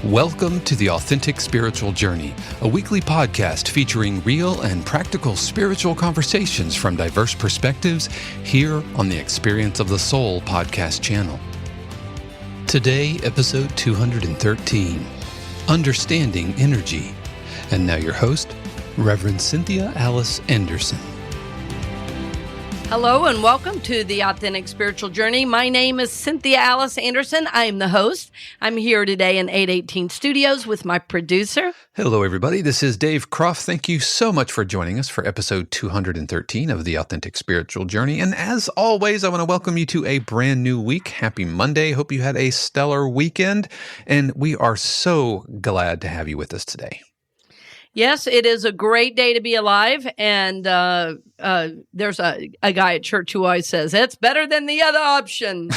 Welcome to The Authentic Spiritual Journey, a weekly podcast featuring real and practical spiritual conversations from diverse perspectives here on the Experience of the Soul podcast channel. Today, episode 213, Understanding Energy. And now your host, Reverend Cynthia Alice Anderson. Hello and welcome to The Authentic Spiritual Journey. My name is Cynthia Alice Anderson. I am the host. I'm here today in 818 Studios with my producer. Hello, everybody. This is Dave Croft. Thank you so much for joining us for episode 213 of The Authentic Spiritual Journey. And as always, I want to welcome you to a brand new week. Happy Monday. Hope you had a stellar weekend. And we are so glad to have you with us today. Yes, it is a great day to be alive. And there's a guy at church who always says, it's better than the other option.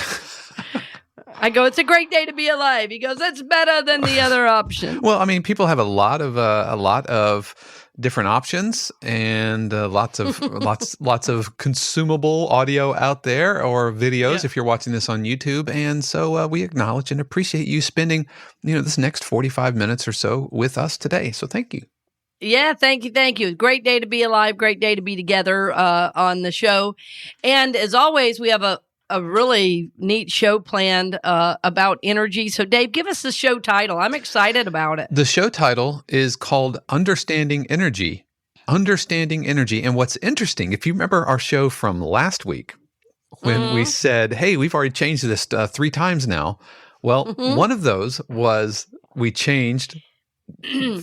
I go, it's a great day to be alive. He goes, it's better than the other option. Well, I mean, people have a lot of different options and lots of consumable audio out there or videos if you're watching this on YouTube. And so we acknowledge and appreciate you spending, this next 45 minutes or so with us today. So thank you. Yeah, thank you. Great day to be alive. Great day to be together on the show. And as always, we have a really neat show planned about energy. So Dave, give us the show title. I'm excited about it. The show title is called Understanding Energy. Understanding Energy. And what's interesting, if you remember our show from last week, when we said, hey, we've already changed this 3 times now. Well, one of those was we changed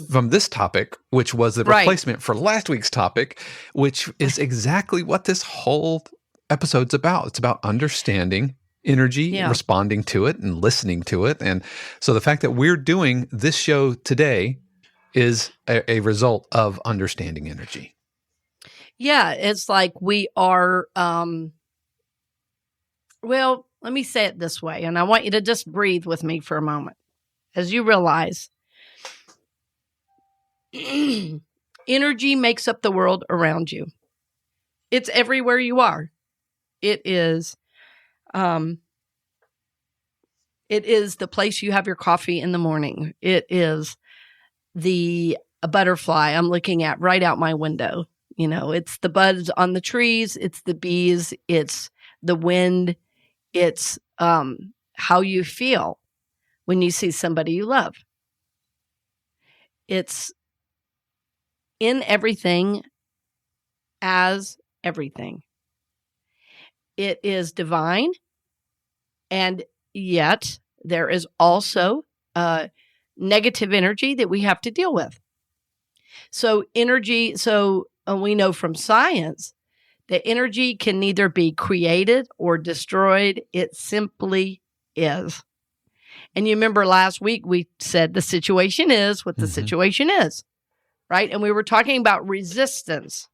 from this topic, which was the replacement for last week's topic, which is exactly what this whole episode's about. It's about understanding energy, responding to it, and listening to it. And so the fact that we're doing this show today is a result of understanding energy. Yeah, it's like we are, well, let me say it this way, and I want you to just breathe with me for a moment as you realize energy makes up the world around you. It's everywhere you are. It is the place you have your coffee in the morning. It is a butterfly I'm looking at right out my window. It's the buds on the trees. It's the bees. It's the wind. It's how you feel when you see somebody you love. It's in everything as everything. It is divine, and yet there is also negative energy that we have to deal with. So we know from science that energy can neither be created or destroyed. It simply is. And you remember last week we said the situation is what the situation is. Right? And we were talking about resistance.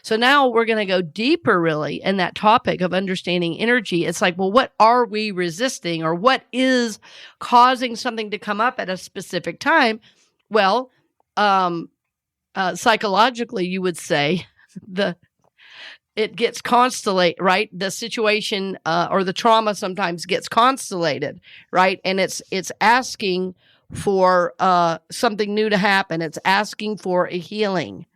So now we're going to go deeper really in that topic of understanding energy. It's like, well, what are we resisting, or what is causing something to come up at a specific time? Well, psychologically, you would say it gets constellated, right? The situation or the trauma sometimes gets constellated, right? And it's asking for something new to happen. It's asking for a healing,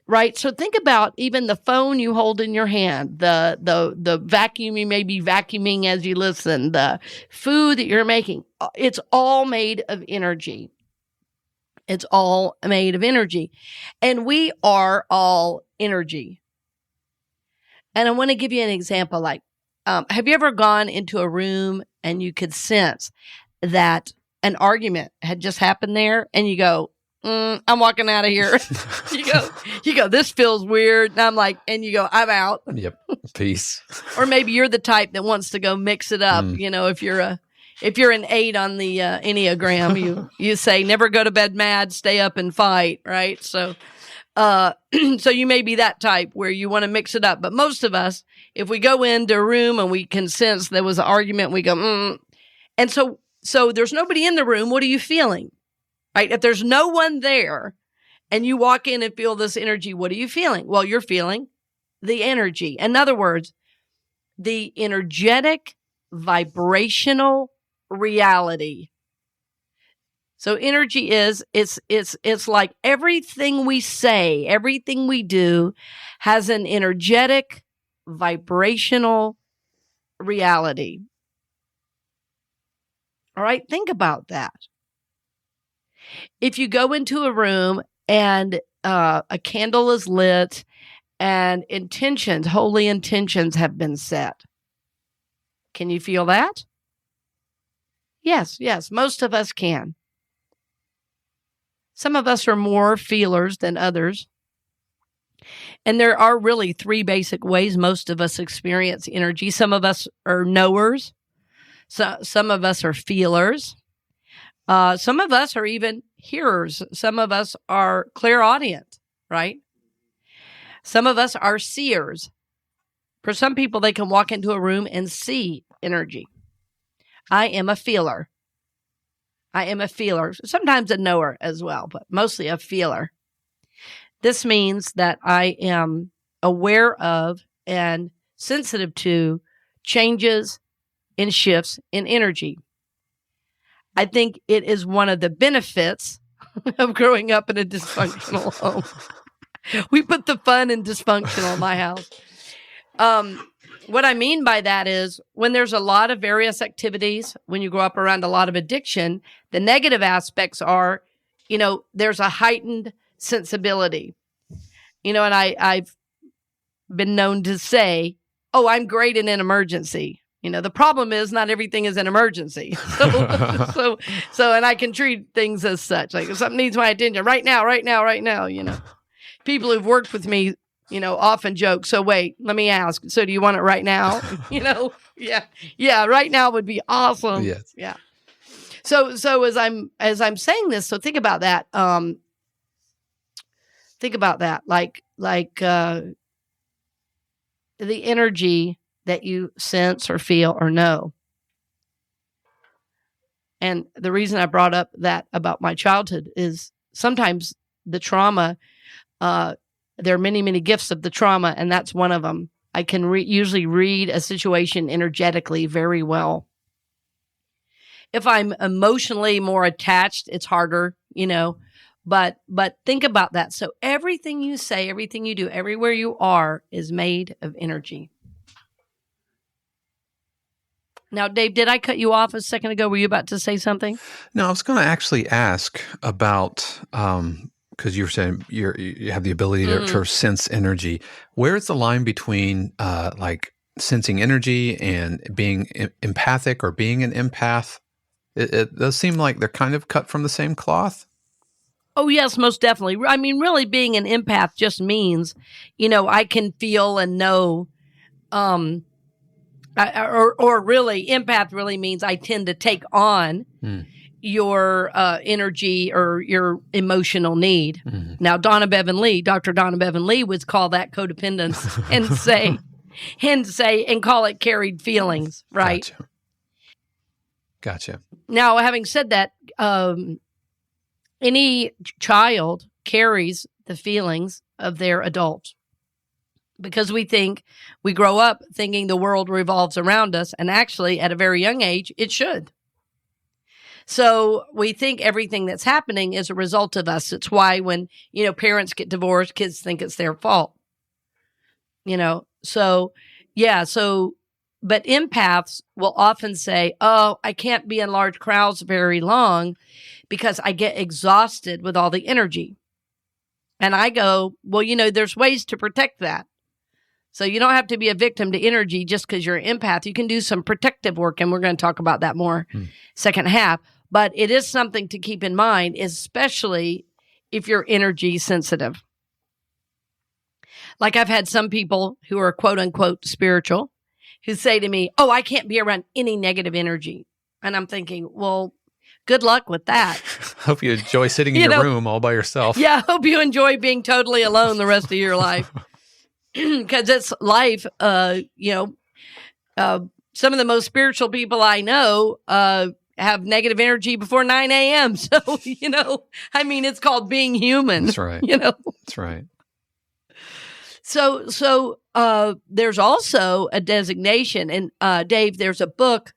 right? So think about even the phone you hold in your hand, the vacuum you may be vacuuming as you listen, the food that you're making. It's all made of energy. It's all made of energy. And we are all energy. And I want to give you an example. Like, have you ever gone into a room and you could sense that an argument had just happened there, and you go, I'm walking out of here. you go, this feels weird. And I'm like, and you go, I'm out. Yep. Peace. Or maybe you're the type that wants to go mix it up. If you're an 8 on the Enneagram, you say, never go to bed mad, stay up and fight. Right. So you may be that type where you want to mix it up. But most of us, if we go into a room and we can sense there was an argument, we go, And so there's nobody in the room. What are you feeling? Right? If there's no one there and you walk in and feel this energy, what are you feeling? Well, you're feeling the energy. In other words, the energetic, vibrational reality So energy is, it's like everything we say, everything we do has an energetic, vibrational reality. All right, think about that. If you go into a room and a candle is lit and intentions, holy intentions have been set, can you feel that? Yes, most of us can. Some of us are more feelers than others. And there are really three basic ways most of us experience energy. Some of us are knowers. So, some of us are feelers. Some of us are even hearers. Some of us are clairaudient, right? Some of us are seers. For some people, they can walk into a room and see energy. I am a feeler. Sometimes a knower as well, but mostly a feeler. This means that I am aware of and sensitive to changes and shifts in energy. I think it is one of the benefits of growing up in a dysfunctional home. We put the fun in dysfunctional in my house. What I mean by that is when there's a lot of various activities, when you grow up around a lot of addiction, the negative aspects are, there's a heightened sensibility. And I've been known to say, oh, I'm great in an emergency. The problem is not everything is an emergency. So, and I can treat things as such. Like if something needs my attention right now, people who've worked with me, often joke. So wait, let me ask. So do you want it right now? Yeah. Right now would be awesome. Yes. Yeah. So as I'm saying this, so think about that. Like the energy that you sense or feel or know. And the reason I brought up that about my childhood is sometimes the trauma, there are many, many gifts of the trauma, and that's one of them. I can usually read a situation energetically very well. If I'm emotionally more attached, it's harder, but think about that. So everything you say, everything you do, everywhere you are is made of energy. Now, Dave, did I cut you off a second ago? Were you about to say something? No, I was going to actually ask about, because you were saying you have the ability to sense energy. Where is the line between like sensing energy and being empathic or being an empath? It does seem like they're kind of cut from the same cloth. Oh, yes, most definitely. I mean, really being an empath just means, I can feel and know, or really empath really means I tend to take on your energy or your emotional need. Mm-hmm. Now, Dr. Donna Bevan Lee would call that codependence and call it carried feelings, right? Gotcha. Now, having said that, any child carries the feelings of their adult because we grow up thinking the world revolves around us. And actually, at a very young age, it should. So we think everything that's happening is a result of us. It's why when, parents get divorced, kids think it's their fault. But empaths will often say, oh, I can't be in large crowds very long because I get exhausted with all the energy. And I go, well, there's ways to protect that. So you don't have to be a victim to energy just because you're an empath. You can do some protective work, and we're going to talk about that more second half. But it is something to keep in mind, especially if you're energy sensitive. Like I've had some people who are quote unquote spiritual who say to me, oh, I can't be around any negative energy. And I'm thinking, well, good luck with that. Hope you enjoy sitting in your room all by yourself. Yeah, I hope you enjoy being totally alone the rest of your life. Because it's life, some of the most spiritual people I know have negative energy before 9 a.m. So, it's called being human. That's right. That's right. So there's also a designation. And Dave, there's a book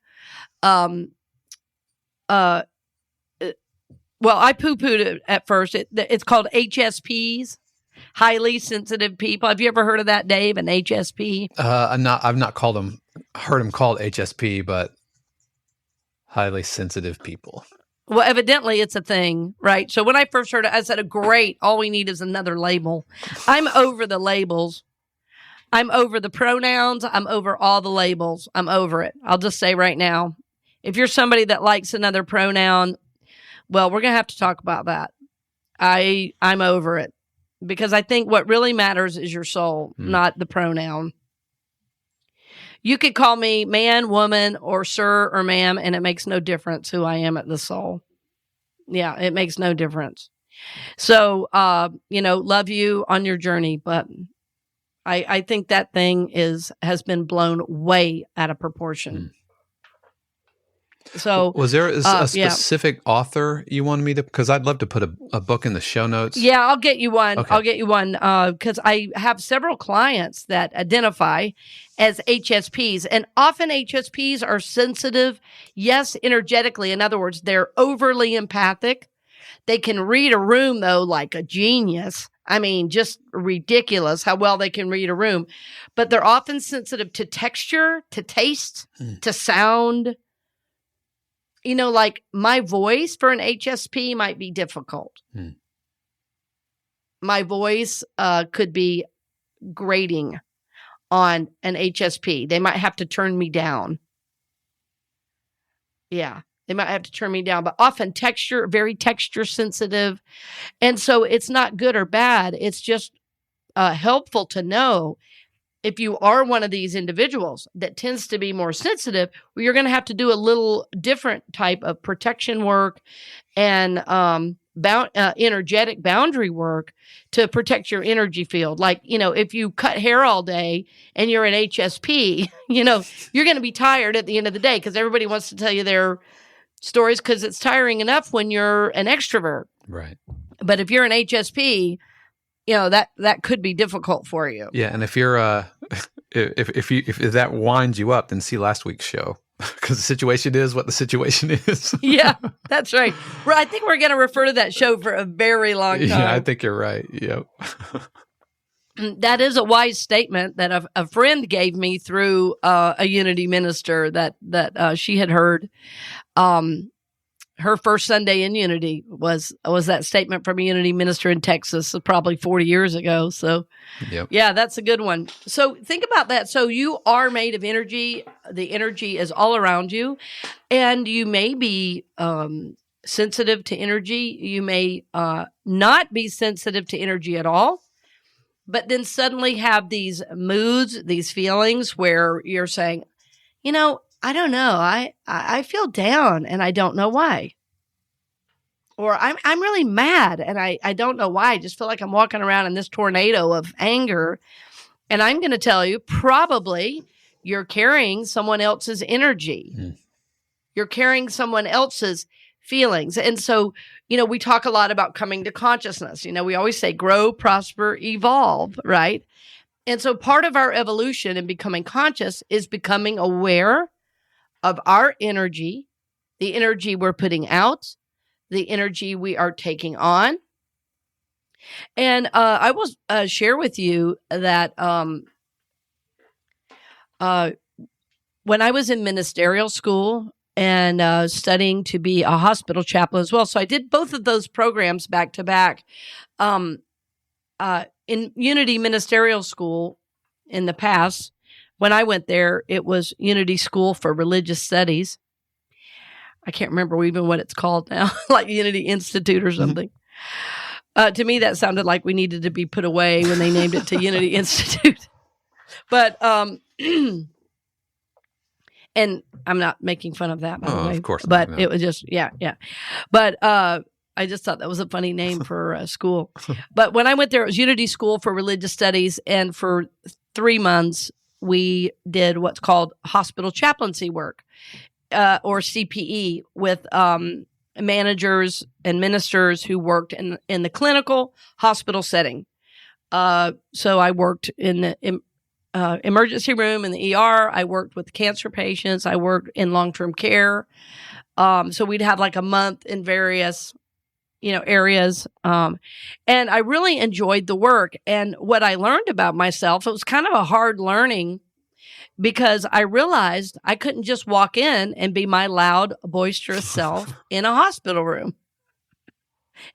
Well, I poo-pooed it at first. It's called HSPs, highly sensitive people. Have you ever heard of that, Dave? An HSP? I've not heard them called HSP, but highly sensitive people. Well, evidently it's a thing, right? So when I first heard it, I said, great, all we need is another label. I'm over the labels. I'm over the pronouns. I'm over all the labels. I'm over it. I'll just say right now, if you're somebody that likes another pronoun, well, we're going to have to talk about that. I'm over it because I think what really matters is your soul, not the pronoun. You could call me man, woman, or sir or ma'am, and it makes no difference who I am at the soul. Yeah, it makes no difference. So, love you on your journey, but I think that thing has been blown way out of proportion. So, was there a specific author you wanted me to? Because I'd love to put a book in the show notes. Yeah, I'll get you one. Okay. I'll get you one because I have several clients that identify as HSPs, and often HSPs are sensitive, yes, energetically. In other words, they're overly empathic. They can read a room though like a genius. I mean, just ridiculous how well they can read a room. But they're often sensitive to texture, to taste, to sound. Like my voice for an HSP might be difficult. My voice could be grating on an HSP. They might have to turn me down. Yeah, they might have to turn me down. But often very texture sensitive. And so it's not good or bad. It's just helpful to know if you are one of these individuals that tends to be more sensitive, well, you're going to have to do a little different type of protection work and energetic boundary work to protect your energy field. Like, if you cut hair all day and you're an HSP, you're going to be tired at the end of the day because everybody wants to tell you their stories because it's tiring enough when you're an extrovert. Right. But if you're an HSP, that could be difficult for you. Yeah, and if you're if that winds you up, then see last week's show because the situation is what the situation is. Yeah, that's right. Well, I think we're going to refer to that show for a very long time. Yeah, I think you're right. Yep. That is a wise statement that a friend gave me through a Unity minister that she had heard. Her first Sunday in Unity was that statement from a Unity minister in Texas, probably 40 years ago. So, Yeah, that's a good one. So think about that. So you are made of energy. The energy is all around you, and you may be sensitive to energy. You may not be sensitive to energy at all, but then suddenly have these moods, these feelings where you're saying, I don't know. I feel down and I don't know why. Or I'm really mad and I don't know why. I just feel like I'm walking around in this tornado of anger. And I'm going to tell you, probably you're carrying someone else's energy. You're carrying someone else's feelings. And so, we talk a lot about coming to consciousness. We always say grow, prosper, evolve, right? And so part of our evolution in becoming conscious is becoming aware of our energy, the energy we're putting out, the energy we are taking on. And I will share with you that when I was in ministerial school and studying to be a hospital chaplain as well, so I did both of those programs back to back. In Unity Ministerial School in the past, when I went there, it was Unity School for Religious Studies. I can't remember even what it's called now, like Unity Institute or something. To me, that sounded like we needed to be put away when they named it to Unity Institute. But, and I'm not making fun of that, by the way. Of course not. But no. it was just, yeah. But I just thought that was a funny name for a school. But when I went there, it was Unity School for Religious Studies. And for 3 months, we did what's called hospital chaplaincy work, or CPE, with managers and ministers who worked in the clinical hospital setting. So I worked in the emergency room in the ER. I worked with cancer patients. I worked in long-term care. So we'd have like a month in various areas. And I really enjoyed the work. And what I learned about myself, it was kind of a hard learning because I realized I couldn't just walk in and be my loud, boisterous self in a hospital room.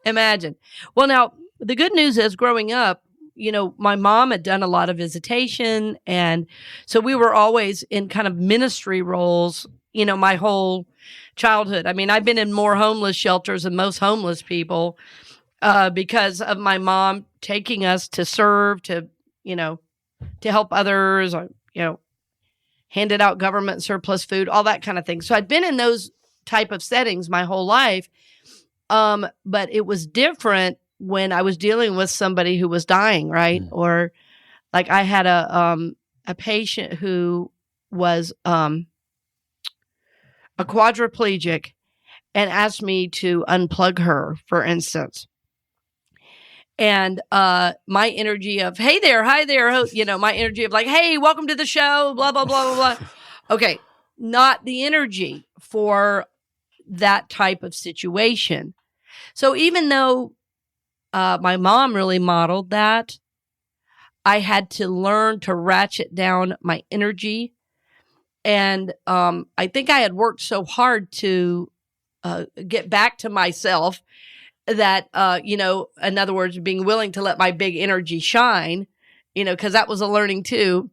Imagine. Well, now, the good news is growing up, my mom had done a lot of visitation. And so we were always in kind of ministry roles, my whole childhood. I mean, I've been in more homeless shelters than most homeless people because of my mom taking us to serve, to help others, or, handed out government surplus food, all that kind of thing. So I'd been in those type of settings my whole life. But it was different when I was dealing with somebody who was dying, right? Or like I had a patient who was a quadriplegic and asked me to unplug her, for instance. And my energy of, hey there, hi there, my energy of like, hey, welcome to the show, blah, blah, blah, blah, blah. Okay, not the energy for that type of situation. So even though my mom really modeled that, I had to learn to ratchet down my energy. And I think I had worked so hard to get back to myself that, in other words, being willing to let my big energy shine, because that was a learning too.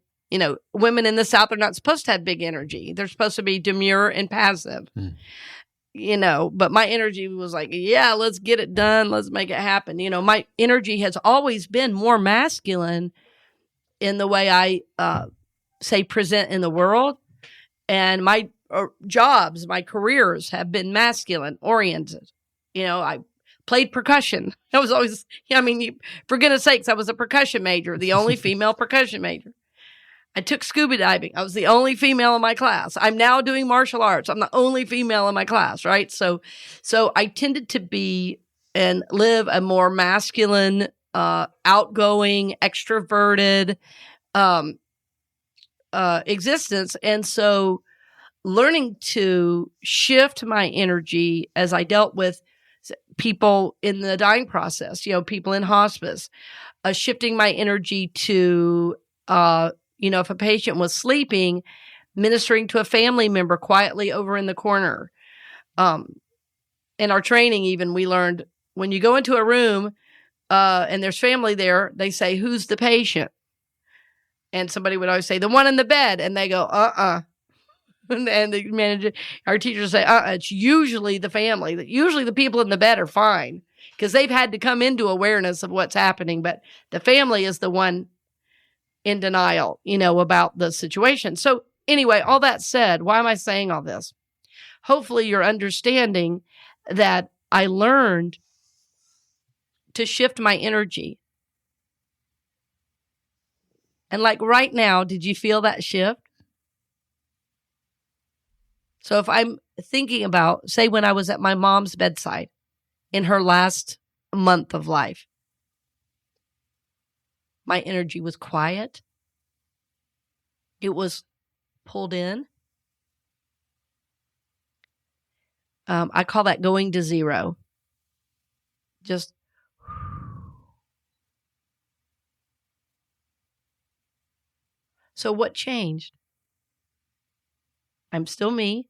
Women in the South are not supposed to have big energy. They're supposed to be demure and passive. But my energy was like, yeah, let's get it done. Let's make it happen. My energy has always been more masculine in the way I say present in the world. And my jobs, my careers have been masculine oriented. I played percussion. I was always, for goodness sakes, I was a percussion major, the only female percussion major. I took scuba diving. I was the only female in my class. I'm now doing martial arts. I'm the only female in my class, right? So I tended to be and live a more masculine, outgoing, extroverted existence. And so learning to shift my energy as I dealt with people in the dying process, people in hospice, shifting my energy to, if a patient was sleeping, ministering to a family member quietly over in the corner. In our training, even, we learned when you go into a room and there's family there, they say, who's the patient? And somebody would always say, the one in the bed. And they go, And the manager, our teachers say, it's usually the family. Usually the people in the bed are fine because they've had to come into awareness of what's happening. But the family is the one in denial, about the situation. So anyway, all that said, why am I saying all this? Hopefully you're understanding that I learned to shift my energy. And like right now, did you feel that shift? So if I'm thinking about, say, when I was at my mom's bedside in her last month of life, my energy was quiet. It was pulled in. I call that going to zero. Just. So what changed? I'm still me.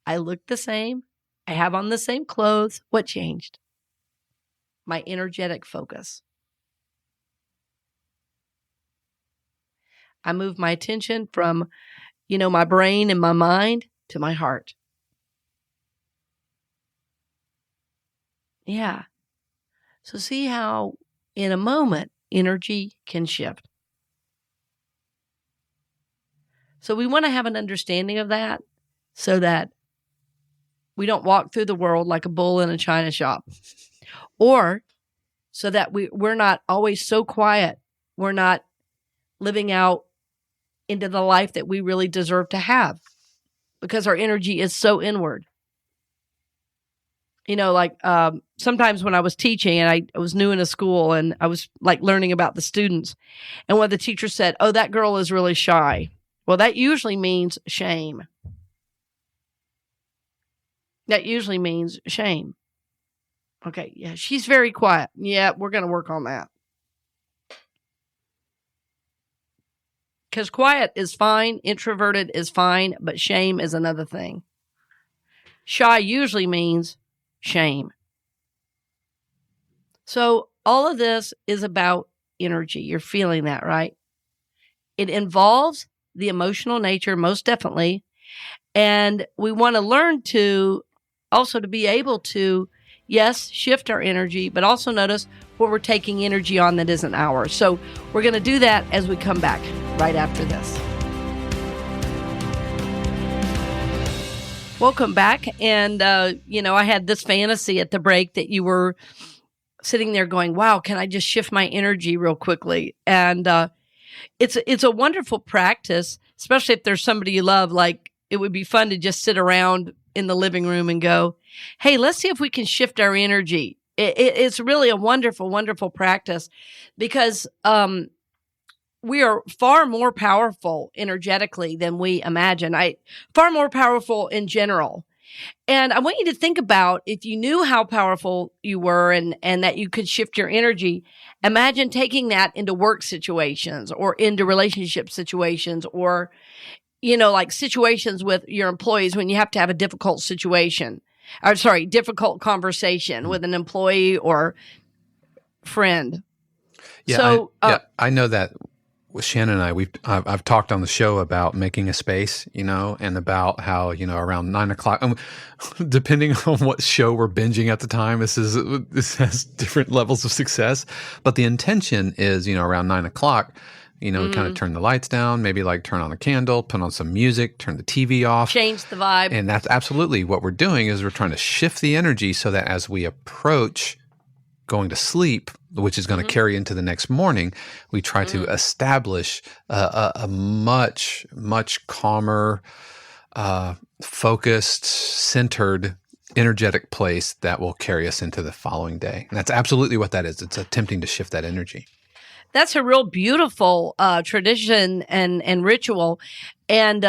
I look the same. I have on the same clothes. What changed? My energetic focus. I moved my attention from, my brain and my mind to my heart. Yeah. So see how in a moment energy can shift. So we want to have an understanding of that so that we don't walk through the world like a bull in a china shop, or so that we're not always so quiet. We're not living out into the life that we really deserve to have because our energy is so inward. Sometimes when I was teaching and I was new in a school and I was like learning about the students, and one of the teachers said, "Oh, that girl is really shy." Well, that usually means shame. That usually means shame. Okay, yeah, she's very quiet. Yeah, we're going to work on that. Because quiet is fine, introverted is fine, but shame is another thing. Shy usually means shame. So all of this is about energy. You're feeling that, right? It involves the emotional nature, most definitely. And we want to learn to also to be able to, yes, shift our energy, but also notice where we're taking energy on that isn't ours. So we're going to do that as we come back right after this. Welcome back. And, I had this fantasy at the break that you were sitting there going, wow, can I just shift my energy real quickly? And it's a wonderful practice, especially if there's somebody you love. Like, it would be fun to just sit around in the living room and go, hey, let's see if we can shift our energy. It's really a wonderful, wonderful practice because we are far more powerful energetically than we imagine. Far more powerful in general. And I want you to think about, if you knew how powerful you were and that you could shift your energy, imagine taking that into work situations or into relationship situations or, like situations with your employees when you have to have a difficult difficult conversation with an employee or friend. Yeah, I know that with Shannon and I, I've talked on the show about making a space, and about how, around 9 o'clock, depending on what show we're binging at the time, this has different levels of success, but the intention is, around 9 o'clock, we kind of turn the lights down, maybe like turn on a candle, put on some music, turn the TV off. Change the vibe. And that's absolutely what we're doing, is we're trying to shift the energy so that as we approach going to sleep, which is going to carry into the next morning, we try to establish a much, much calmer, focused, centered, energetic place that will carry us into the following day. And that's absolutely what that is. It's attempting to shift that energy. That's a real beautiful tradition and ritual. And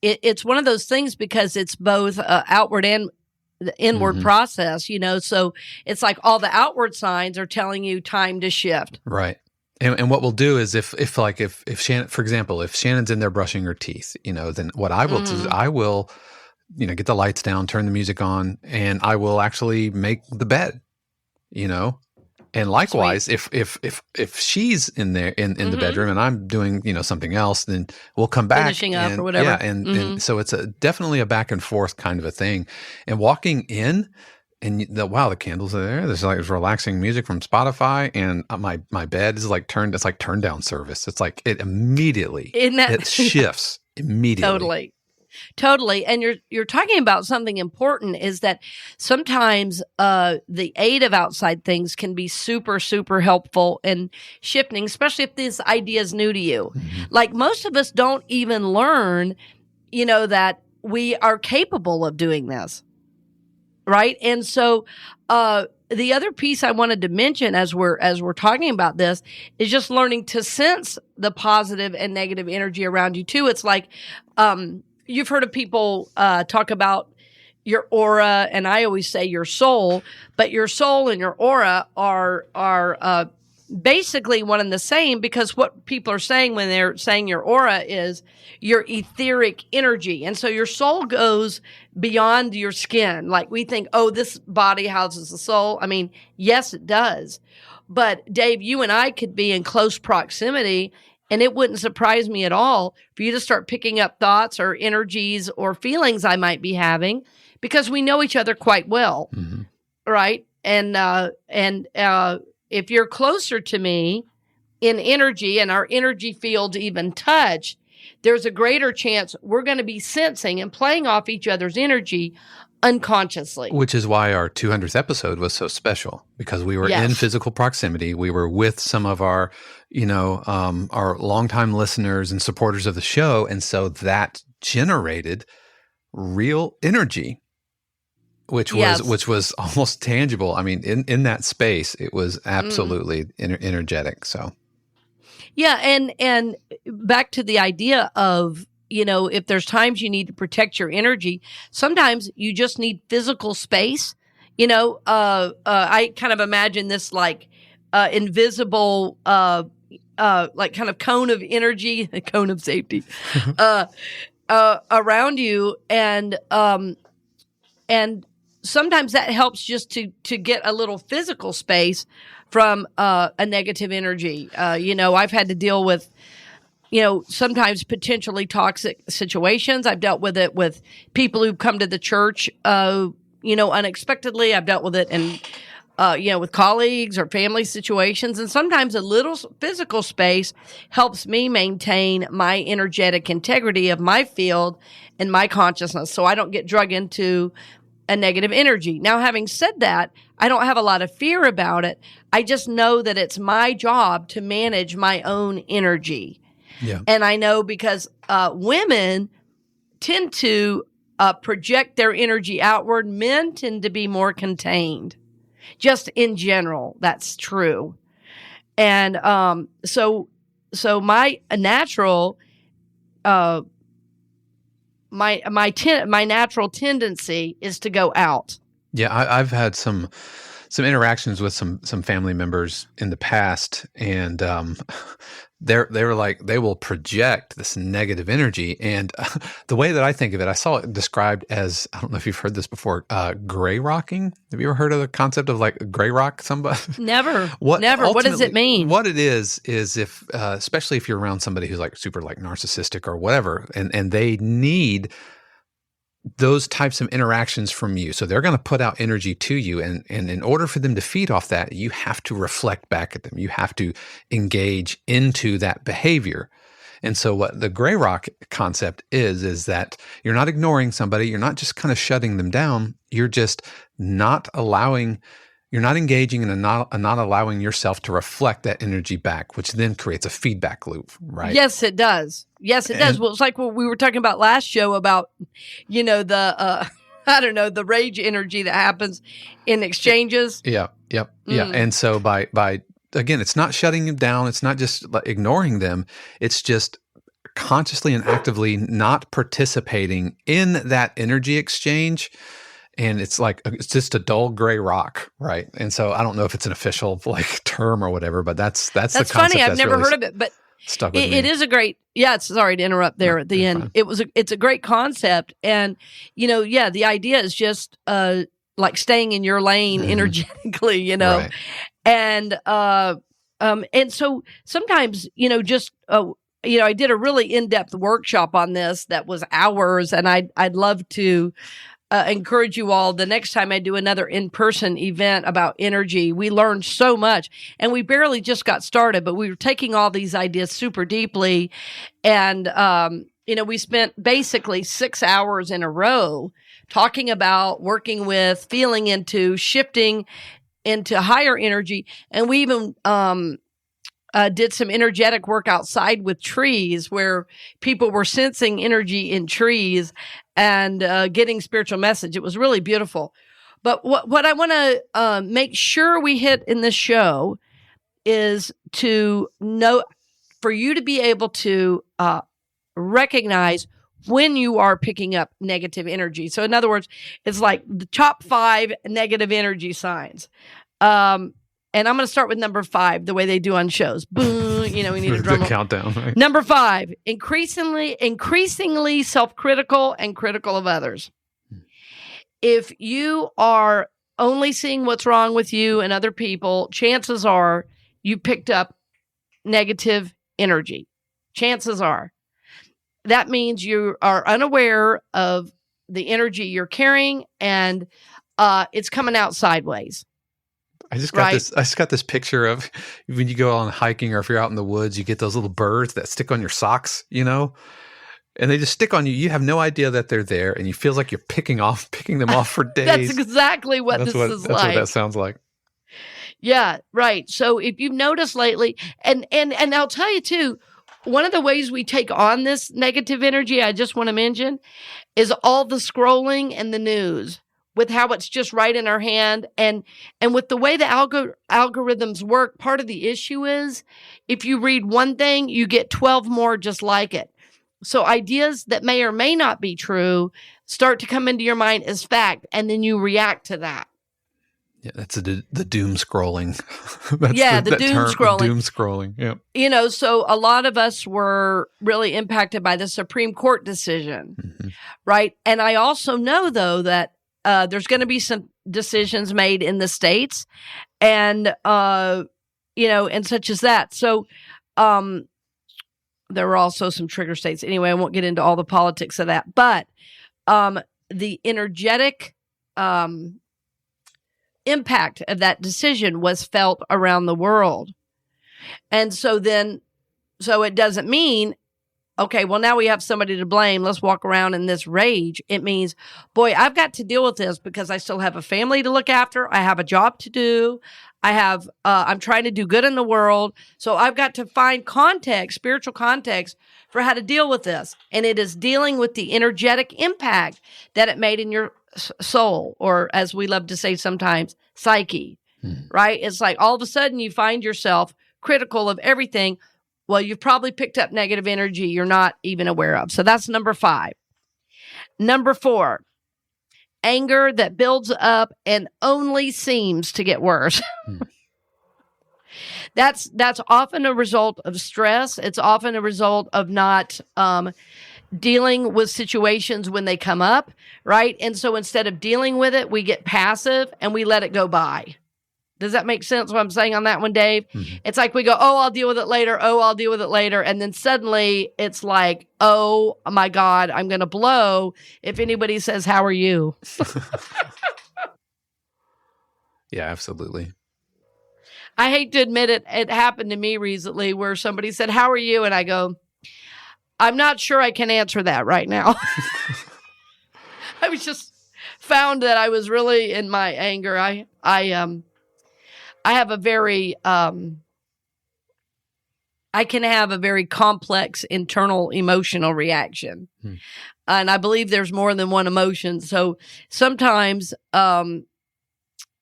it's one of those things because it's both outward and the inward process, so it's like all the outward signs are telling you time to shift. Right. And what we'll do is if Shannon, for example, if Shannon's in there brushing her teeth, then what I will do is I will, get the lights down, turn the music on, and I will actually make the bed, And likewise, if she's in there in the bedroom and I'm doing something else, then we'll come back finishing up or whatever. Yeah, and so it's definitely a back and forth kind of a thing. And walking in, and the candles are there. There's like relaxing music from Spotify, and my bed is like turned. It's like turn down service. It's like it immediately it shifts immediately. Totally. And you're talking about something important, is that sometimes the aid of outside things can be super, super helpful in shifting, especially if this idea is new to you. Like, most of us don't even learn, that we are capable of doing this. Right. And so the other piece I wanted to mention as we're talking about this is just learning to sense the positive and negative energy around you too. It's like, you've heard of people talk about your aura, and I always say your soul, but your soul and your aura are basically one and the same, because what people are saying when they're saying your aura is your etheric energy. And so your soul goes beyond your skin. Like, we think, oh, this body houses the soul. I mean, yes, it does. But Dave, you and I could be in close proximity, and it wouldn't surprise me at all for you to start picking up thoughts or energies or feelings I might be having, because we know each other quite well, right? And if you're closer to me in energy and our energy fields even touch, there's a greater chance we're going to be sensing and playing off each other's energy unconsciously. Which is why our 200th episode was so special, because we were in physical proximity. We were with some of our, our longtime listeners and supporters of the show. And so that generated real energy, which was almost tangible. I mean, in that space, it was absolutely energetic. So, yeah. And back to the idea of, if there's times you need to protect your energy, sometimes you just need physical space, I kind of imagine this like invisible, like kind of cone of energy, a cone of safety, around you, and sometimes that helps just to get a little physical space from a negative energy. I've had to deal with, sometimes potentially toxic situations. I've dealt with it with people who've come to the church, unexpectedly. I've dealt with it in, with colleagues or family situations. And sometimes a little physical space helps me maintain my energetic integrity of my field and my consciousness so I don't get drug into a negative energy. Now, having said that, I don't have a lot of fear about it. I just know that it's my job to manage my own energy. Yeah. And I know because women tend to project their energy outward. Men tend to be more contained. Just in general, that's true. And so my natural my natural tendency is to go out. Yeah, I've had some interactions with some family members in the past, and they were like, they will project this negative energy, and the way that I think of it, I saw it described as, I don't know if you've heard this before, gray rocking. Have you ever heard of the concept of like gray rock somebody? Never. Never. What does it mean? What it is if, especially if you're around somebody who's like super like narcissistic or whatever, and they need those types of interactions from you. So they're going to put out energy to you. And in order for them to feed off that, you have to reflect back at them. You have to engage into that behavior. And so what the gray rock concept is that you're not ignoring somebody. You're not just kind of shutting them down. You're just not engaging and not allowing yourself to reflect that energy back, which then creates a feedback loop, right? Yes, it does. Well, it's like what we were talking about last show about, the the rage energy that happens in exchanges. Yeah. And so by again, it's not shutting them down. It's not just ignoring them. It's just consciously and actively not participating in that energy exchange. And it's like, it's just a dull gray rock, right? And so I don't know if it's an official like term or whatever, but that's the concept. Funny. I've never heard of it, but stuck with me. It is a great, sorry to interrupt there at the end. Fine. It's a great concept. And, the idea is just like staying in your lane energetically, Right. And so sometimes, I did a really in-depth workshop on this that was hours, and I'd love to encourage you all the next time I do another in-person event about energy. We learned so much, and we barely just got started, but we were taking all these ideas super deeply. And, we spent basically 6 hours in a row talking about working with, feeling into, shifting into higher energy. And we even did some energetic work outside with trees where people were sensing energy in trees and getting spiritual message. It was really beautiful. But what I want to make sure we hit in this show is to know, for you to be able to recognize when you are picking up negative energy. So in other words, it's like the top 5 negative energy signs. And I'm going to start with number 5, the way they do on shows. Boom, we need a drum roll. Countdown. Right? Number 5, increasingly self-critical and critical of others. If you are only seeing what's wrong with you and other people, chances are you picked up negative energy. Chances are. That means you are unaware of the energy you're carrying, and it's coming out sideways. I just got this picture of when you go on hiking, or if you're out in the woods, you get those little birds that stick on your socks, and they just stick on you. You have no idea that they're there, and you feel like you're picking them off for days. That's exactly what this is like. That's what that sounds like. Yeah, right. So if you've noticed lately, and I'll tell you too, one of the ways we take on this negative energy, I just want to mention, is all the scrolling and the news, with how it's just right in our hand. And with the way the algorithms work, part of the issue is if you read one thing, you get 12 more just like it. So ideas that may or may not be true start to come into your mind as fact, and then you react to that. Yeah, that's the doom scrolling. That's the doom term, scrolling. Doom scrolling. Yeah. So a lot of us were really impacted by the Supreme Court decision, right? And I also know, though, that there's going to be some decisions made in the states, and and such as that. So there were also some trigger states. Anyway, I won't get into all the politics of that, but the energetic impact of that decision was felt around the world. And so it doesn't mean, okay, well, now we have somebody to blame. Let's walk around in this rage. It means, boy, I've got to deal with this because I still have a family to look after. I have a job to do. I'm trying to do good in the world. So I've got to find context, spiritual context, for how to deal with this. And it is dealing with the energetic impact that it made in your soul, or as we love to say sometimes, psyche, right? It's like all of a sudden you find yourself critical of everything. Well, you've probably picked up negative energy you're not even aware of. So that's number 5. Number 4, anger that builds up and only seems to get worse. That's often a result of stress. It's often a result of not dealing with situations when they come up, right? And so instead of dealing with it, we get passive and we let it go by. Does that make sense what I'm saying on that one, Dave? It's like we go, oh, I'll deal with it later. Oh, I'll deal with it later. And then suddenly it's like, oh my God, I'm going to blow if anybody says, how are you? Yeah, absolutely. I hate to admit it. It happened to me recently where somebody said, how are you? And I go, I'm not sure I can answer that right now. I was just found that I was really in my anger. I have a very, I can have a very complex internal emotional reaction. And I believe there's more than one emotion. So sometimes,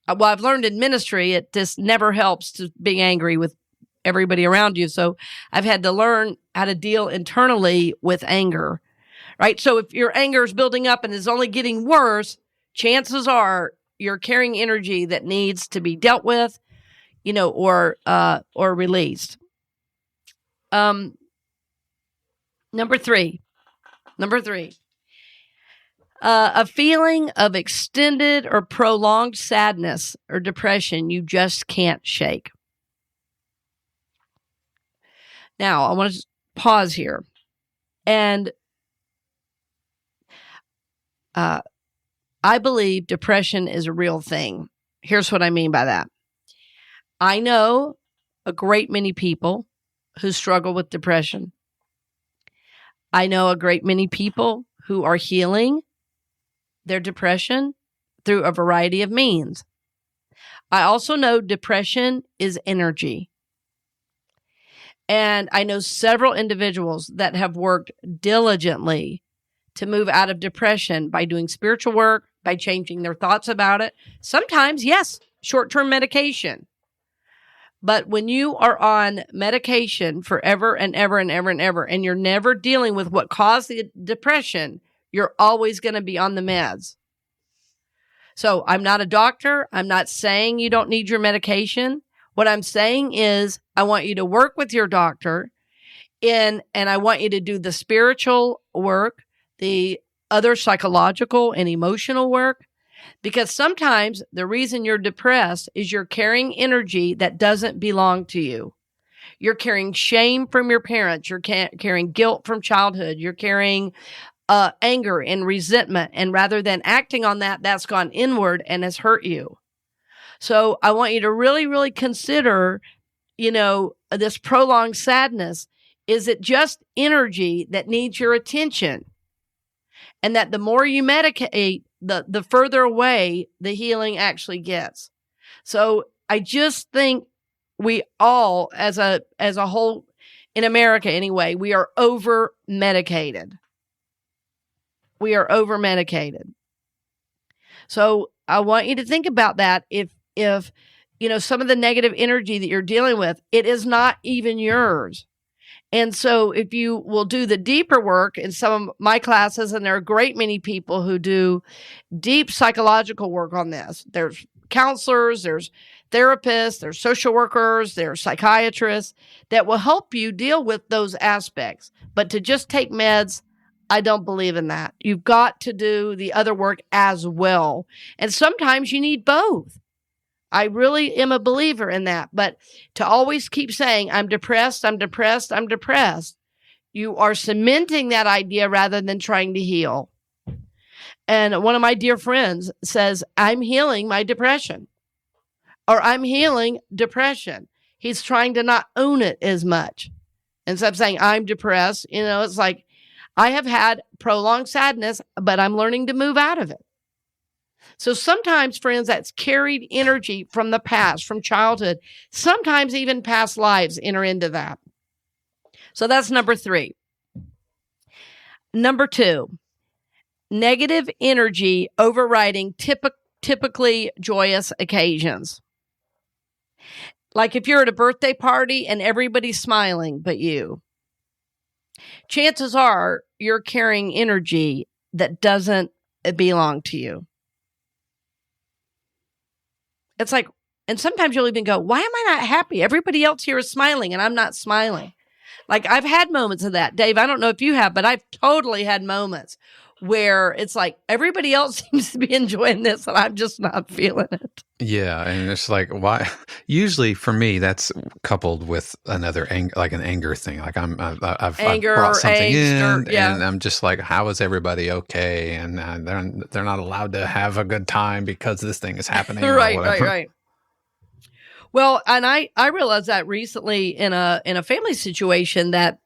I've learned in ministry, it just never helps to be angry with everybody around you. So I've had to learn how to deal internally with anger, right? So if your anger is building up and is only getting worse, chances are you're carrying energy that needs to be dealt with, or released. Number three, a feeling of extended or prolonged sadness or depression you just can't shake. Now, I want to pause here. And I believe depression is a real thing. Here's what I mean by that. I know a great many people who struggle with depression. I know a great many people who are healing their depression through a variety of means. I also know depression is energy. And I know several individuals that have worked diligently to move out of depression by doing spiritual work, by changing their thoughts about it. Sometimes, yes, short-term medication. But when you are on medication forever and ever and ever and ever, and you're never dealing with what caused the depression, you're always going to be on the meds. So I'm not a doctor. I'm not saying you don't need your medication. What I'm saying is I want you to work with your doctor and I want you to do the spiritual work, the other psychological and emotional work, because sometimes the reason you're depressed is you're carrying energy that doesn't belong to you. You're carrying shame from your parents. You're carrying guilt from childhood. You're carrying anger and resentment. And rather than acting on that, that's gone inward and has hurt you. So I want you to really, really consider, this prolonged sadness. Is it just energy that needs your attention? And that the more you medicate, the further away the healing actually gets. So I just think we all, as a whole, in America anyway, we are over medicated. We are over medicated. So I want you to think about that. If some of the negative energy that you're dealing with, it is not even yours. And so if you will do the deeper work in some of my classes, and there are a great many people who do deep psychological work on this. There's counselors, there's therapists, there's social workers, there's psychiatrists that will help you deal with those aspects. But to just take meds, I don't believe in that. You've got to do the other work as well. And sometimes you need both. I really am a believer in that. But to always keep saying, I'm depressed, I'm depressed, I'm depressed, you are cementing that idea rather than trying to heal. And one of my dear friends says, I'm healing my depression, or I'm healing depression. He's trying to not own it as much. Instead of saying, I'm depressed, it's like, I have had prolonged sadness, but I'm learning to move out of it. So sometimes, friends, that's carried energy from the past, from childhood. Sometimes even past lives enter into that. So that's number 3. Number 2, negative energy overriding typically joyous occasions. Like if you're at a birthday party and everybody's smiling but you, chances are you're carrying energy that doesn't belong to you. It's like, and sometimes you'll even go, why am I not happy? Everybody else here is smiling and I'm not smiling. Like I've had moments of that. Dave, I don't know if you have, but I've totally had moments where it's like everybody else seems to be enjoying this and I'm just not feeling it. Yeah, and it's like, why? Usually for me, that's coupled with another like an anger thing. Like I've brought something in, and I'm just like, how is everybody okay? And they're not allowed to have a good time because this thing is happening. Right. Well, and I realized that recently in a family situation that,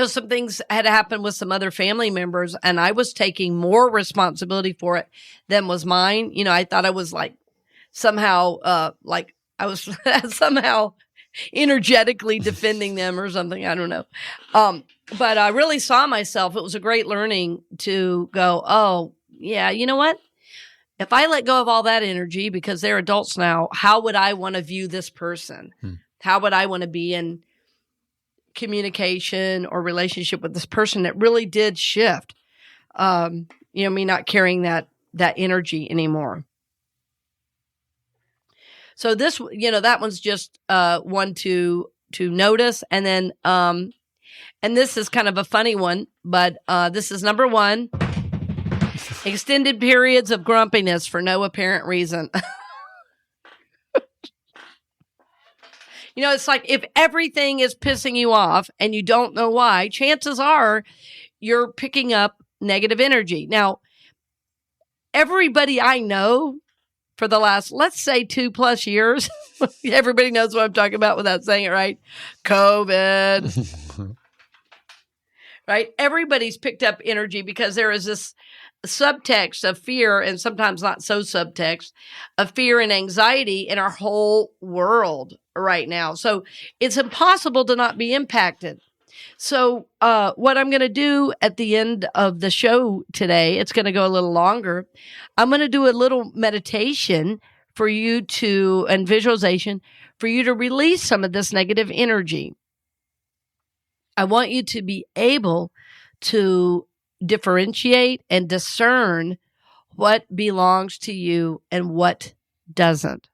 some things had happened with some other family members and I was taking more responsibility for it than was mine. I thought I was like somehow, I was somehow energetically defending them or something. I don't know. But I really saw myself. It was a great learning to go, oh yeah, you know what? If I let go of all that energy because they're adults now, how would I want to view this person? How would I want to be in communication or relationship with this person? That really did shift, me not carrying that energy anymore. So this, that one's just one to notice. And then, and this is kind of a funny one, but this is number 1, extended periods of grumpiness for no apparent reason. It's like if everything is pissing you off and you don't know why, chances are you're picking up negative energy. Now, everybody I know for the last, let's say 2+ years, everybody knows what I'm talking about without saying it right. COVID. Right? Everybody's picked up energy because there is this subtext of fear, and sometimes not so subtext, of fear and anxiety in our whole world right now. So it's impossible to not be impacted. So what I'm going to do at the end of the show today, it's going to go a little longer. I'm going to do a little meditation for you and visualization for you to release some of this negative energy. I want you to be able to differentiate and discern what belongs to you and what doesn't.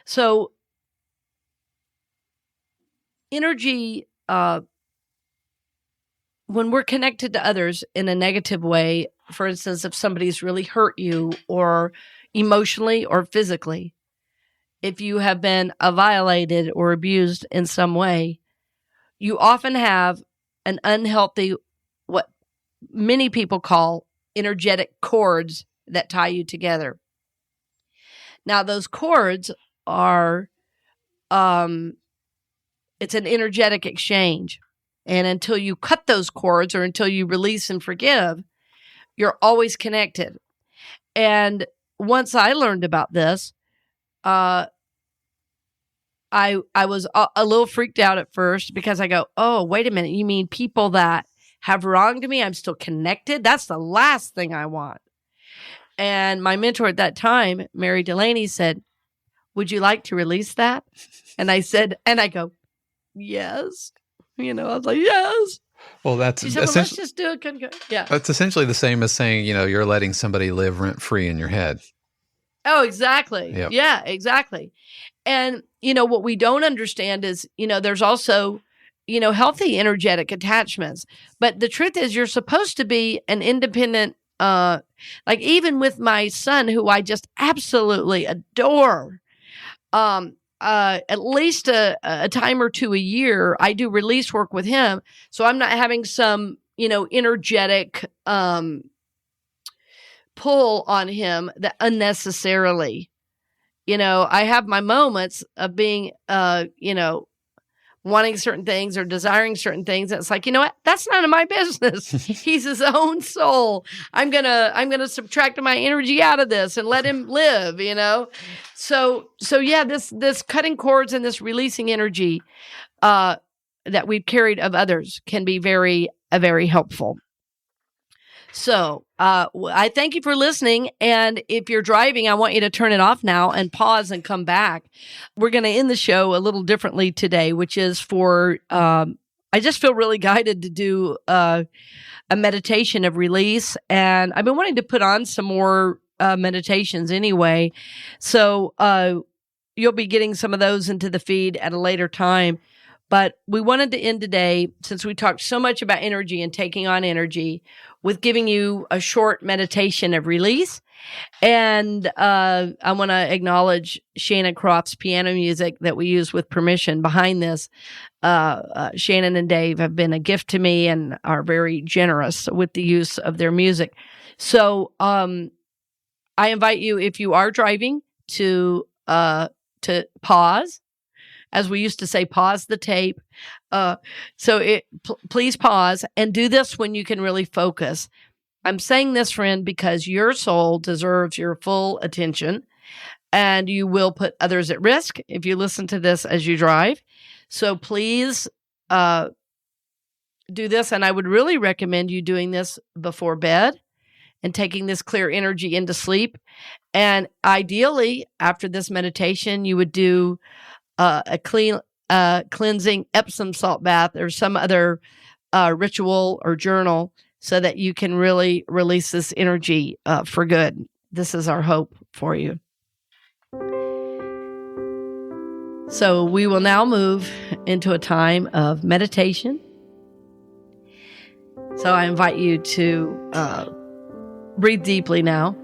So energy, when we're connected to others in a negative way, for instance, if somebody's really hurt you or emotionally or physically, if you have been violated or abused in some way, you often have an unhealthy, what many people call energetic cords that tie you together. Now, those cords are, it's an energetic exchange. And until you cut those cords or until you release and forgive, you're always connected. And once I learned about this, I was a little freaked out at first because I go, oh, wait a minute. You mean people that have wronged me, I'm still connected? That's the last thing I want. And my mentor at that time, Mary Delaney, said, would you like to release that? And I said, and I go, yes. I was like, yes. Well, that's she said, well, let's just do it. Yeah. That's essentially the same as saying, you're letting somebody live rent free in your head. Oh, exactly. Yep. Yeah, exactly. And, what we don't understand is, there's also, healthy energetic attachments. But the truth is, you're supposed to be an independent, like even with my son, who I just absolutely adore, at least a time or two a year, I do release work with him. So I'm not having some, energetic pull on him that unnecessarily. I have my moments of being, wanting certain things or desiring certain things. And it's like, you know what? That's none of my business. He's his own soul. I'm gonna subtract my energy out of this and let him live. So yeah, this cutting cords and this releasing energy that we've carried of others can be very helpful. So I thank you for listening. And if you're driving, I want you to turn it off now and pause and come back. We're going to end the show a little differently today, which is for, I just feel really guided to do a meditation of release. And I've been wanting to put on some more meditations anyway. So you'll be getting some of those into the feed at a later time. But we wanted to end today, since we talked so much about energy and taking on energy, with giving you a short meditation of release. And I want to acknowledge Shannon Croft's piano music that we use with permission behind this. Shannon and Dave have been a gift to me and are very generous with the use of their music. So I invite you, if you are driving, to pause. As we used to say, pause the tape. Please pause and do this when you can really focus. I'm saying this, friend, because your soul deserves your full attention, and you will put others at risk if you listen to this as you drive. So please do this, and I would really recommend you doing this before bed and taking this clear energy into sleep. And ideally, after this meditation, you would do a cleansing Epsom salt bath or some other ritual or journal, so that you can really release this energy for good. This is our hope for you. So we will now move into a time of meditation. So I invite you to breathe deeply now.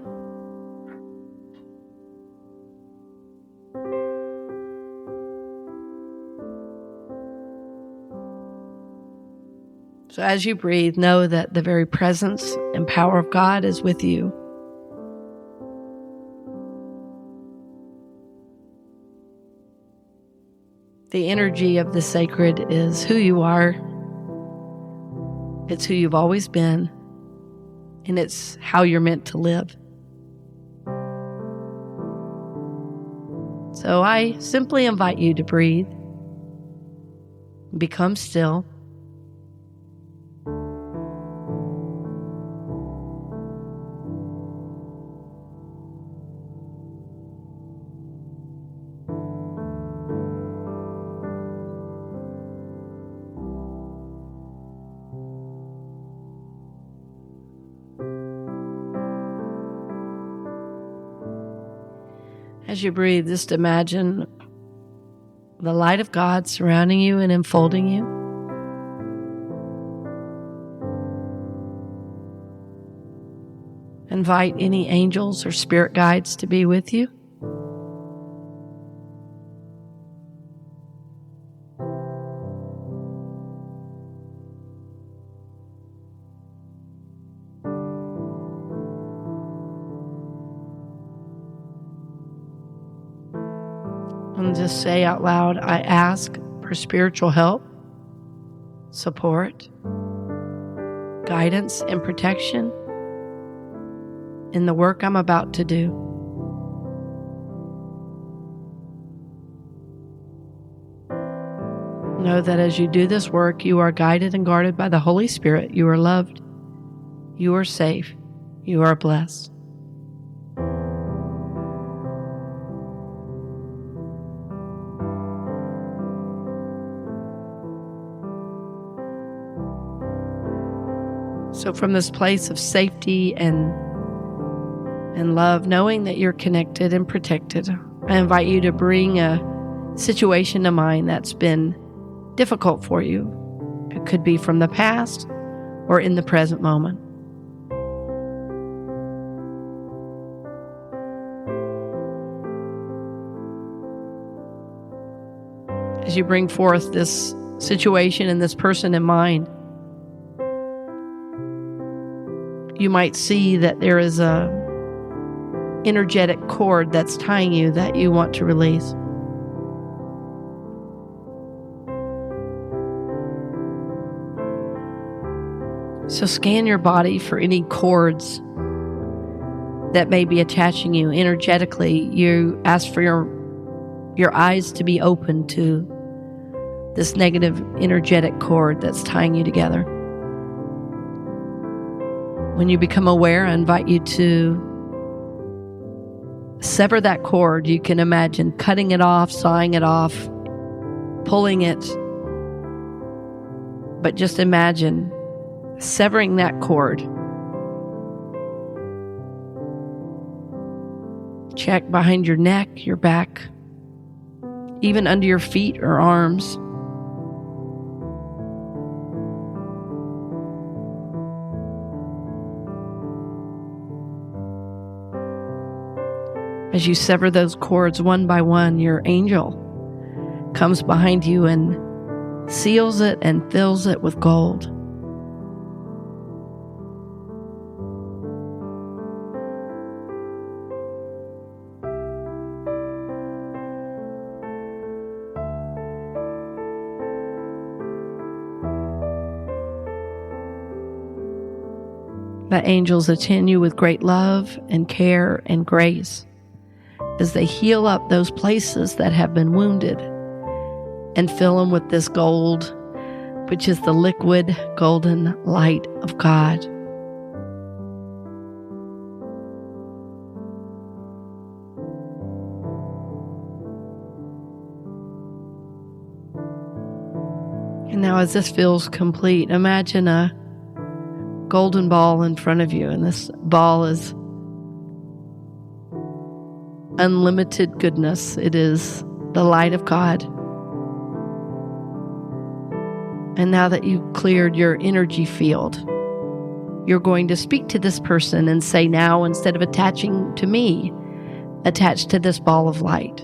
So as you breathe, know that the very presence and power of God is with you. The energy of the sacred is who you are. It's who you've always been. And it's how you're meant to live. So I simply invite you to breathe, become still, as you breathe, just imagine the light of God surrounding you and enfolding you. Invite any angels or spirit guides to be with you. And just say out loud, I ask for spiritual help, support, guidance, and protection in the work I'm about to do. Know that as you do this work, you are guided and guarded by the Holy Spirit. You are loved. You are safe. You are blessed. So from this place of safety and and love, knowing that you're connected and protected. I invite you to bring a situation to mind that's been difficult for you. It could be from the past or in the present moment. As you bring forth this situation and this person in mind, you might see that there is a energetic cord that's tying you that you want to release. So scan your body for any cords that may be attaching you energetically. You ask for your eyes to be open to this negative energetic cord that's tying you together. When you become aware, I invite you to sever that cord. You can imagine cutting it off, sawing it off, pulling it. But just imagine severing that cord. Check behind your neck, your back, even under your feet or arms. As you sever those cords one by one, your angel comes behind you and seals it and fills it with gold. The angels attend you with great love and care and grace as they heal up those places that have been wounded and fill them with this gold, which is the liquid golden light of God. And now as this feels complete, imagine a golden ball in front of you, and this ball is unlimited goodness. It is the light of God. And now that you've cleared your energy field, you're going to speak to this person and say, now, instead of attaching to me, attach to this ball of light.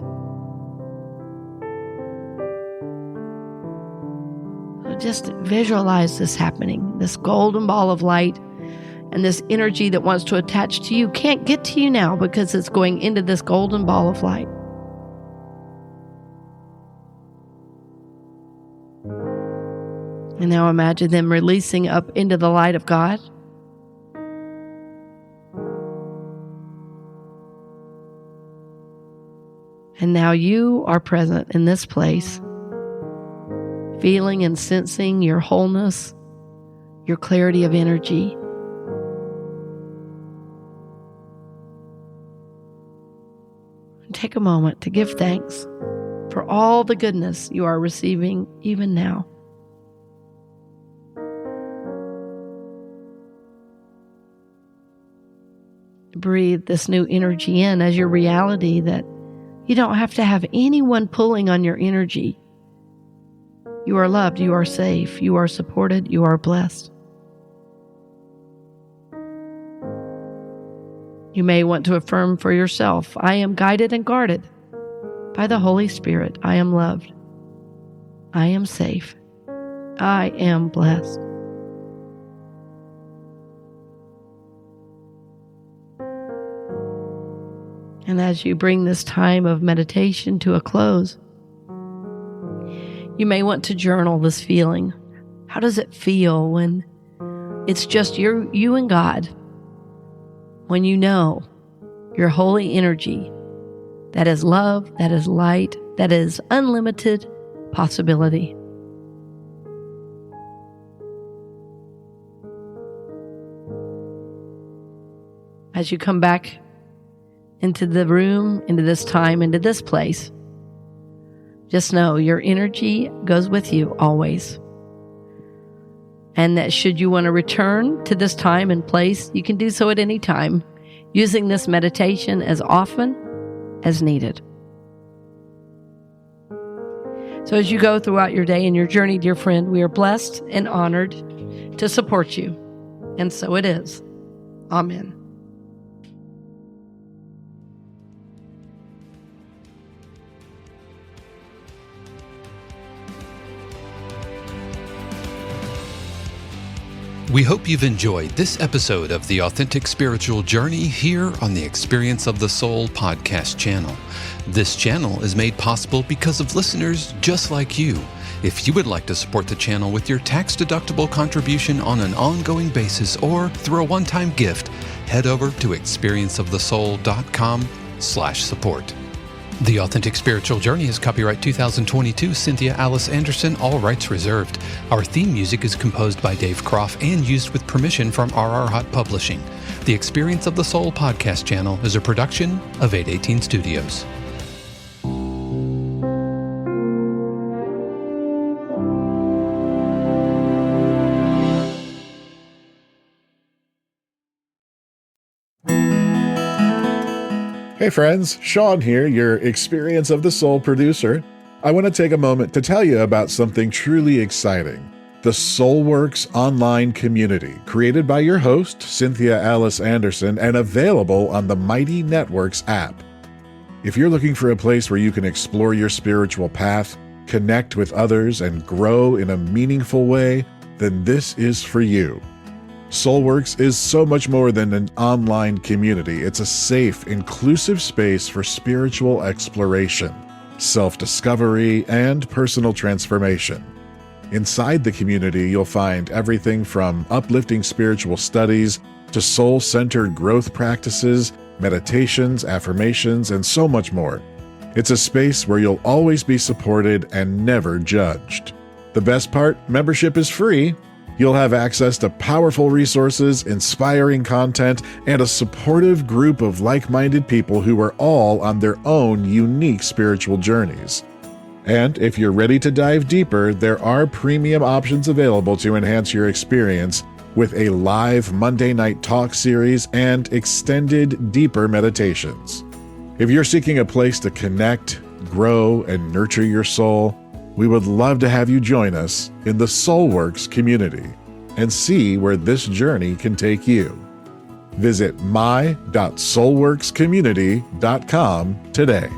So just visualize this happening. This golden ball of light and this energy that wants to attach to you can't get to you now because it's going into this golden ball of light. And now imagine them releasing up into the light of God. And now you are present in this place, feeling and sensing your wholeness, your clarity of energy. Take a moment to give thanks for all the goodness you are receiving even now. Breathe this new energy in as your reality that you don't have to have anyone pulling on your energy. You are loved, you are safe, you are supported, you are blessed. You may want to affirm for yourself, I am guided and guarded by the Holy Spirit. I am loved. I am safe. I am blessed. And as you bring this time of meditation to a close, you may want to journal this feeling. How does it feel when it's just you and God? When you know your holy energy, that is love, that is light, that is unlimited possibility. As you come back into the room, into this time, into this place, just know your energy goes with you always. And that should you want to return to this time and place, you can do so at any time. using this meditation as often as needed. So as you go throughout your day and your journey, dear friend, we are blessed and honored to support you. And so it is. Amen. We hope you've enjoyed this episode of The Authentic Spiritual Journey here on the Experience of the Soul podcast channel. This channel is made possible because of listeners just like you. If you would like to support the channel with your tax-deductible contribution on an ongoing basis or through a one-time gift, head over to experienceofthesoul.com/support. The Authentic Spiritual Journey is copyright 2022, Cynthia Alice Anderson, all rights reserved. Our theme music is composed by Dave Croft and used with permission from RR Hot Publishing. The Experience of the Soul podcast channel is a production of 818 Studios. Hey friends, Sean here, your Experience of the Soul producer. I want to take a moment to tell you about something truly exciting. The Soulworks online community, created by your host, Cynthia Alice Anderson, and available on the Mighty Networks app. If you're looking for a place where you can explore your spiritual path, connect with others, and grow in a meaningful way, then this is for you. Soulworks is so much more than an online community. It's a safe, inclusive space for spiritual exploration, self-discovery, and personal transformation. Inside the community, you'll find everything from uplifting spiritual studies to soul-centered growth practices, meditations, affirmations, and so much more. It's a space where you'll always be supported and never judged. The best part, membership is free. You'll have access to powerful resources, inspiring content, and a supportive group of like-minded people who are all on their own unique spiritual journeys. And if you're ready to dive deeper, there are premium options available to enhance your experience with a live Monday night talk series and extended, deeper meditations. If you're seeking a place to connect, grow, and nurture your soul, we would love to have you join us in the Soulworks community and see where this journey can take you. Visit my.soulworkscommunity.com today.